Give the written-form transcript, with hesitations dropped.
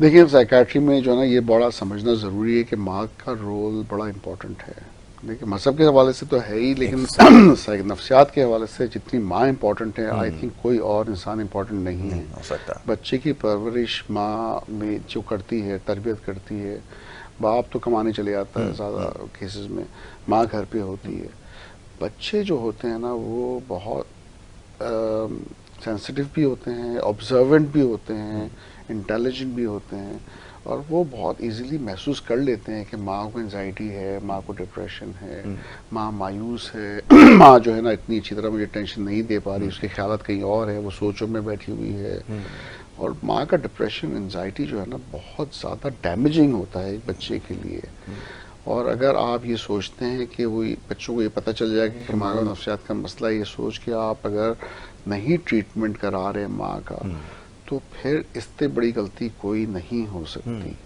देखिए साइकाट्री में जो है ना, ये बड़ा समझना ज़रूरी है कि माँ का रोल बड़ा इम्पोर्टेंट है। देखिए मजहब के हवाले से तो है ही, लेकिन नफ्सियात के हवाले से जितनी माँ इम्पोर्टेंट है, आई थिंक कोई और इंसान इम्पोर्टेंट नहीं है। नहीं हो सकता। बच्चे की परवरिश माँ में जो करती है, तरबियत करती है। बाप तो कमाने चले जाता है ज़्यादा केसेस में, माँ घर पे होती है। बच्चे जो होते हैं ना, वो बहुत सेंसिटिव भी होते हैं, ऑब्जर्वेंट भी होते हैं, इंटेलिजेंट भी होते हैं, और वो बहुत इजीली महसूस कर लेते हैं कि माँ को एंजाइटी है, माँ को डिप्रेशन है, माँ मायूस है, माँ जो है ना इतनी अच्छी तरह मुझे टेंशन नहीं दे पा रही, उसके ख्यालात कहीं और है, वो सोचों में बैठी हुई है। और माँ का डिप्रेशन, एंजाइटी जो है ना, बहुत ज़्यादा डैमेजिंग होता है एक बच्चे के लिए। और अगर आप ये सोचते हैं कि वो बच्चों को ये पता चल जाएगा कि हमारा नफ्सियात का मसला, ये सोच के आप अगर नहीं ट्रीटमेंट करा रहे माँ का, तो फिर इससे बड़ी गलती कोई नहीं हो सकती।